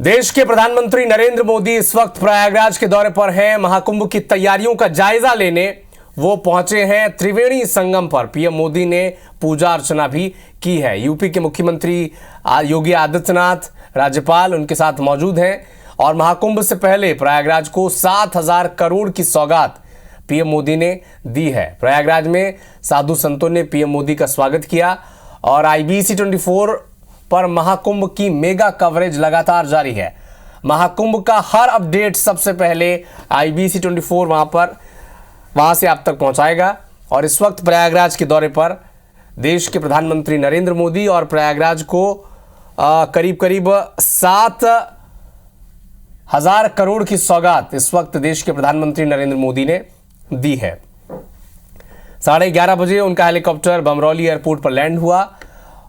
देश के प्रधानमंत्री नरेंद्र मोदी इस वक्त प्रयागराज के दौरे पर हैं। महाकुंभ की तैयारियों का जायजा लेने वो पहुंचे हैं त्रिवेणी संगम पर। पीएम मोदी ने पूजा अर्चना भी की है। यूपी के मुख्यमंत्री योगी आदित्यनाथ, राज्यपाल उनके साथ मौजूद हैं और महाकुंभ से पहले प्रयागराज को 7,000 करोड़ की सौगात पीएम मोदी ने दी है। प्रयागराज में साधु संतों ने पीएम मोदी का स्वागत किया और IBC 24 पर महाकुंभ की मेगा कवरेज लगातार जारी है। महाकुंभ का हर अपडेट सबसे पहले IBC 24 वहां से आप तक पहुंचाएगा। और इस वक्त प्रयागराज के दौरे पर देश के प्रधानमंत्री नरेंद्र मोदी और प्रयागराज को करीब करीब 7,000 करोड़ की सौगात इस वक्त देश के प्रधानमंत्री नरेंद्र मोदी ने दी है। 11:30 बजे उनका हेलीकॉप्टर बमरौली एयरपोर्ट पर लैंड हुआ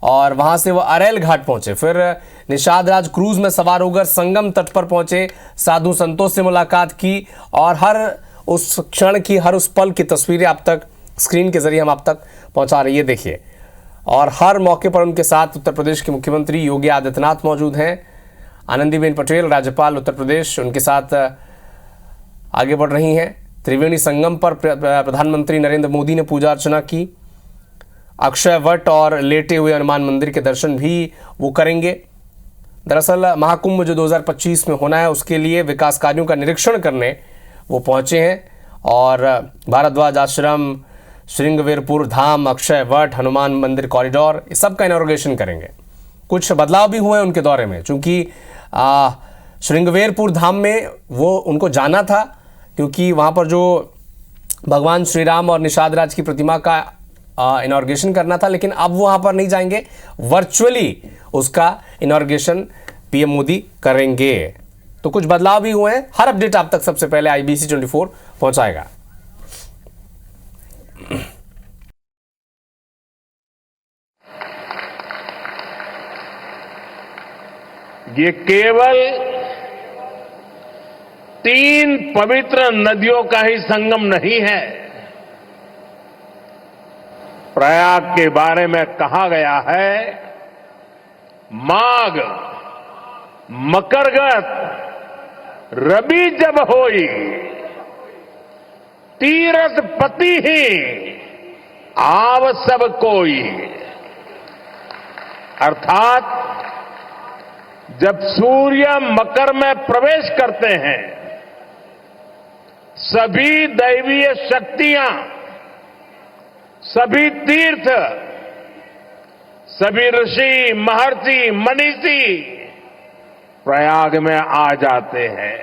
और वहां से वो अरेल घाट पहुंचे। फिर निषाद राज क्रूज में सवार होकर संगम तट पर पहुंचे, साधु संतों से मुलाकात की और हर उस क्षण की, हर उस पल की तस्वीरें आप तक स्क्रीन के जरिए हम आप तक पहुंचा रही है, देखिए। और हर मौके पर उनके साथ उत्तर प्रदेश के मुख्यमंत्री योगी आदित्यनाथ मौजूद हैं। आनंदीबेन पटेल, राज्यपाल उत्तर प्रदेश, उनके साथ आगे बढ़ रही हैं। त्रिवेणी संगम पर प्रधानमंत्री नरेंद्र मोदी ने पूजा अर्चना की। अक्षय वट और लेटे हुए हनुमान मंदिर के दर्शन भी वो करेंगे। दरअसल महाकुंभ जो 2025 में होना है उसके लिए विकास कार्यों का निरीक्षण करने वो पहुंचे हैं और भारद्वाज आश्रम, श्रृंगवेरपुर धाम, अक्षय वट, हनुमान मंदिर कॉरिडोर, इस सब का इनॉग्रेशन करेंगे। कुछ बदलाव भी हुए उनके दौरे में, क्योंकि श्रृंगवेरपुर धाम में वो उनको जाना था क्योंकि वहाँ पर जो भगवान श्री राम और निषाद राज की प्रतिमा का इनॉर्गेशन करना था, लेकिन अब वो वहां पर नहीं जाएंगे, वर्चुअली उसका इनॉर्गेशन पीएम मोदी करेंगे। तो कुछ बदलाव भी हुए हैं। हर अपडेट आप तक सबसे पहले IBC 24 पहुंचाएगा। ये केवल 3 पवित्र नदियों का ही संगम नहीं है। प्रयाग के बारे में कहा गया है, माघ मकरगत रवि जब होई, तीरथ पति ही आव सब कोई। अर्थात जब सूर्य मकर में प्रवेश करते हैं, सभी दैवीय शक्तियां, सभी तीर्थ, सभी ऋषि, महर्षि, मनीषी प्रयाग में आ जाते हैं।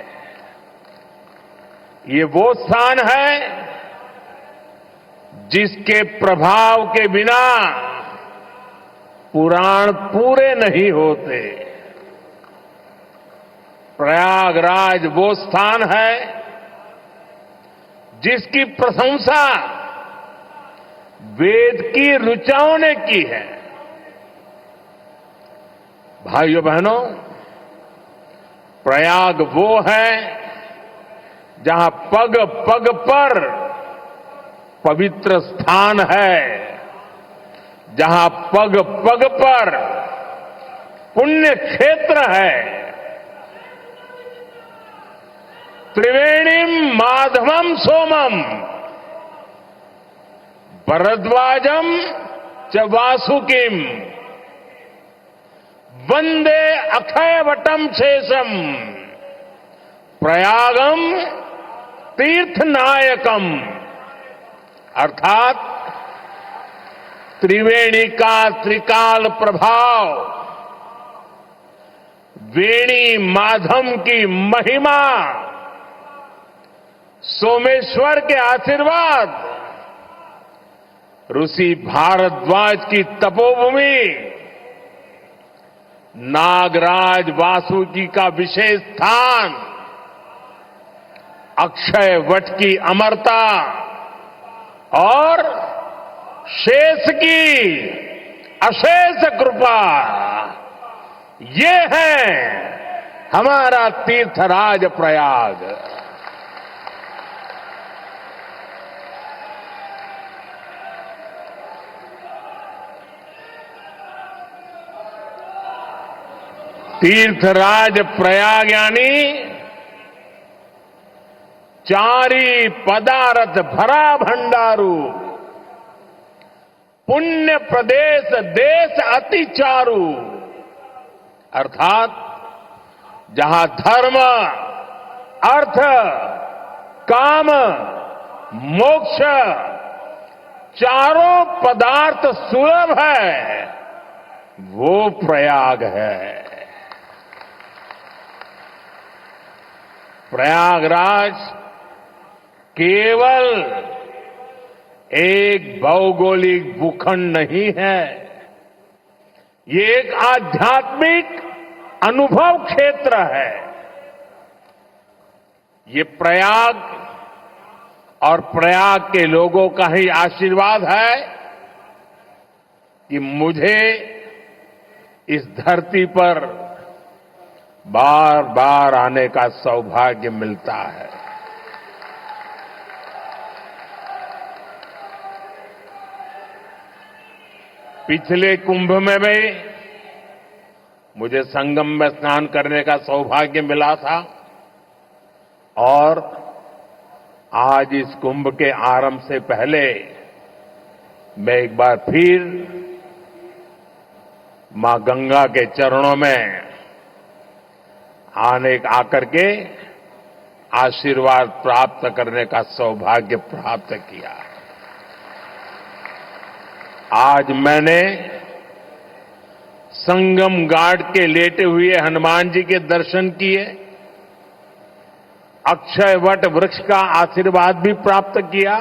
ये वो स्थान है जिसके प्रभाव के बिना पुराण पूरे नहीं होते। प्रयागराज वो स्थान है जिसकी प्रशंसा वेद की ऋचाओं ने की है। भाइयों बहनों, प्रयाग वो है जहां पग पग पर पवित्र स्थान है, जहां पग पग पर पुण्य क्षेत्र है। त्रिवेणीम माधवम सोमम भरद्वाजम च वासुकिम वंदे अक्षयवटम शेषम प्रयागम तीर्थनायकम। अर्थात त्रिवेणी का त्रिकाल प्रभाव, वेणी माधव की महिमा, सोमेश्वर के आशीर्वाद, ऋषि भारद्वाज की तपोभूमि, नागराज वासुकी का विशेष स्थान, अक्षय वट की अमरता और शेष की अशेष कृपा, ये है हमारा तीर्थराज प्रयाग। तीर्थराज प्रयाग यानी चारी पदारथ भरा भंडारू, पुण्य प्रदेश देश अति चारू। अर्थात जहां धर्म, अर्थ, काम, मोक्ष चारों पदार्थ सुलभ है, वो प्रयाग है। प्रयागराज केवल एक भौगोलिक भूखंड नहीं है, ये एक आध्यात्मिक अनुभव क्षेत्र है। ये प्रयाग और प्रयाग के लोगों का ही आशीर्वाद है कि मुझे इस धरती पर बार बार आने का सौभाग्य मिलता है। पिछले कुंभ में भी मुझे संगम में स्नान करने का सौभाग्य मिला था और आज इस कुंभ के आरंभ से पहले मैं एक बार फिर मां गंगा के चरणों में आकर के आशीर्वाद प्राप्त करने का सौभाग्य प्राप्त किया। आज मैंने संगम घाट के लेटे हुए हनुमान जी के दर्शन किए, अक्षय वट वृक्ष का आशीर्वाद भी प्राप्त किया।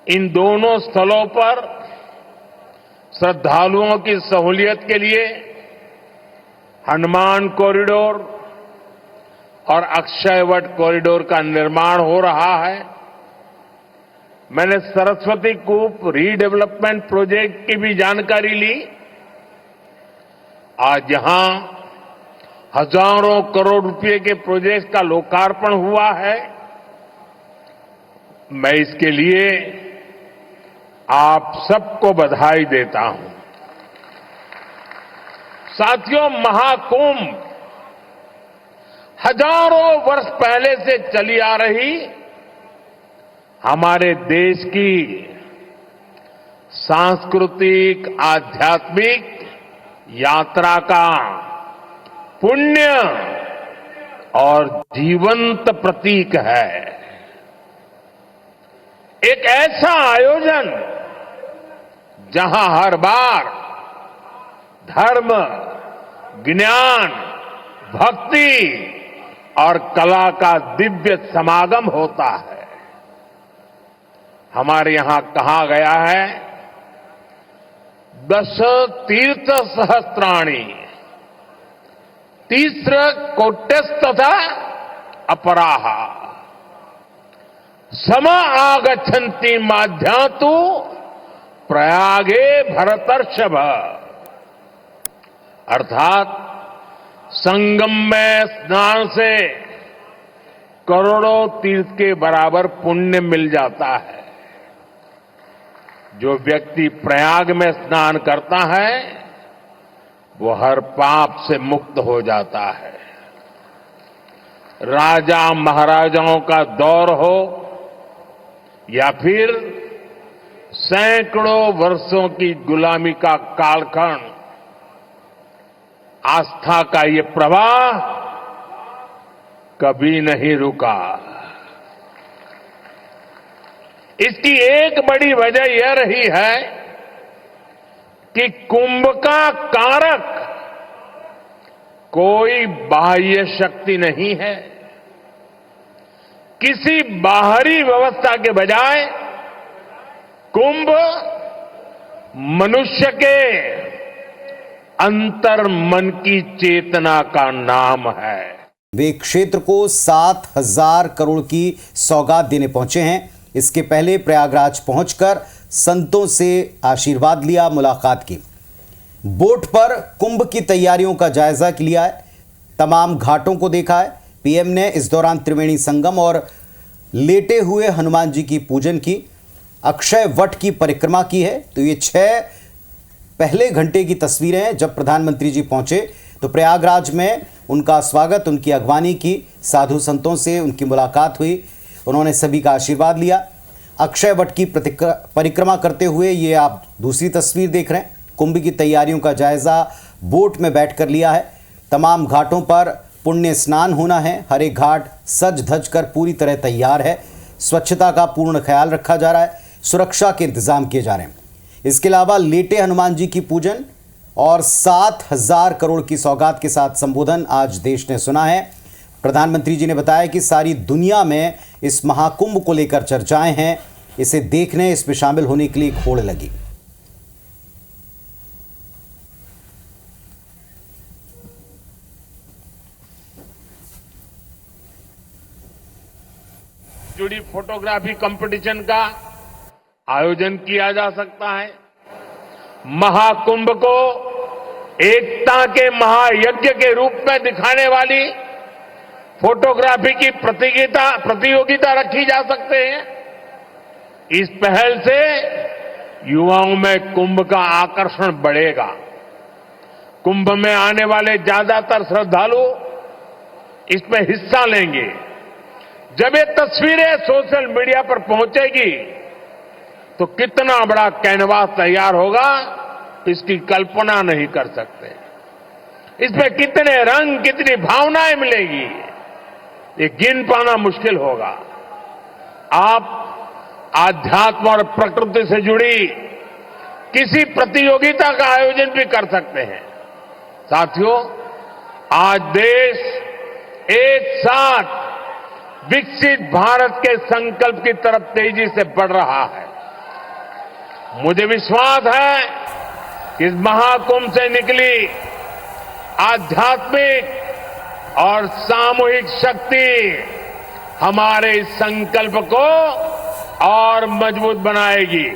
इन दोनों स्थलों पर श्रद्धालुओं की सहूलियत के लिए हनुमान कॉरिडोर और अक्षय वट कॉरिडोर का निर्माण हो रहा है। मैंने सरस्वती कूप रीडेवलपमेंट प्रोजेक्ट की भी जानकारी ली। आज यहां हजारों करोड़ रुपए के प्रोजेक्ट का लोकार्पण हुआ है। मैं इसके लिए आप सबको बधाई देता हूं। साथियों, महाकुंभ हजारों वर्ष पहले से चली आ रही हमारे देश की सांस्कृतिक आध्यात्मिक यात्रा का पुण्य और जीवंत प्रतीक है। एक ऐसा आयोजन जहां हर बार धर्म, ज्ञान, भक्ति और कला का दिव्य समागम होता है। हमारे यहां कहा गया है, दश तीर्थ सहस्त्राणि तीस्र कोट्यस्तथा अपराहा सम आगच्छन्ति माध्यातु प्रयागे भरतर्षभ। अर्थात संगम में स्नान से करोड़ों तीर्थ के बराबर पुण्य मिल जाता है। जो व्यक्ति प्रयाग में स्नान करता है वो हर पाप से मुक्त हो जाता है। राजा महाराजाओं का दौर हो या फिर सैकड़ों वर्षों की गुलामी का कालखंड, आस्था का ये प्रवाह कभी नहीं रुका। इसकी एक बड़ी वजह यह रही है कि कुंभ का कारक कोई बाह्य शक्ति नहीं है। किसी बाहरी व्यवस्था के बजाय कुंभ मनुष्य के अंतर मन की चेतना का नाम है। वे क्षेत्र को 7,000 करोड़ की सौगात देने पहुंचे हैं। इसके पहले प्रयागराज पहुंचकर संतों से आशीर्वाद लिया, मुलाकात की। बोट पर कुंभ की तैयारियों का जायजा लिया है, तमाम घाटों को देखा है। पीएम ने इस दौरान त्रिवेणी संगम और लेटे हुए हनुमान जी की पूजन की, अक्षय वट की परिक्रमा की है। तो ये 6 पहले घंटे की तस्वीरें हैं जब प्रधानमंत्री जी पहुंचे तो प्रयागराज में उनका स्वागत, उनकी अगवानी की, साधु संतों से उनकी मुलाकात हुई, उन्होंने सभी का आशीर्वाद लिया। अक्षय वट की परिक्रमा करते हुए ये आप दूसरी तस्वीर देख रहे हैं। कुंभ की तैयारियों का जायजा बोट में बैठकर लिया है। तमाम घाटों पर पुण्य स्नान होना है। हर एक घाट सज धज कर पूरी तरह तैयार है। स्वच्छता का पूर्ण ख्याल रखा जा रहा है। सुरक्षा के इंतजाम किए जा रहे हैं। इसके अलावा लेटे हनुमान जी की पूजन और 7,000 करोड़ की सौगात के साथ संबोधन आज देश ने सुना है। प्रधानमंत्री जी ने बताया कि सारी दुनिया में इस महाकुंभ को लेकर चर्चाएं हैं। इसे देखने, इसमें शामिल होने के लिए एक होड़ लगी। जुड़ी फोटोग्राफी कंपटीशन का आयोजन किया जा सकता है। महाकुंभ को एकता के महायज्ञ के रूप में दिखाने वाली फोटोग्राफी की प्रतियोगिता रखी जा सकते हैं। इस पहल से युवाओं में कुंभ का आकर्षण बढ़ेगा। कुंभ में आने वाले ज्यादातर श्रद्धालु इसमें हिस्सा लेंगे। जब ये तस्वीरें सोशल मीडिया पर पहुंचेगी तो कितना बड़ा कैनवास तैयार होगा, इसकी कल्पना नहीं कर सकते। इसमें कितने रंग, कितनी भावनाएं मिलेगी, ये गिन पाना मुश्किल होगा। आप आध्यात्म और प्रकृति से जुड़ी किसी प्रतियोगिता का आयोजन भी कर सकते हैं। साथियों, आज देश एक साथ विकसित भारत के संकल्प की तरफ तेजी से बढ़ रहा है। मुझे विश्वास है कि इस महाकुंभ से निकली आध्यात्मिक और सामूहिक शक्ति हमारे इस संकल्प को और मजबूत बनाएगी।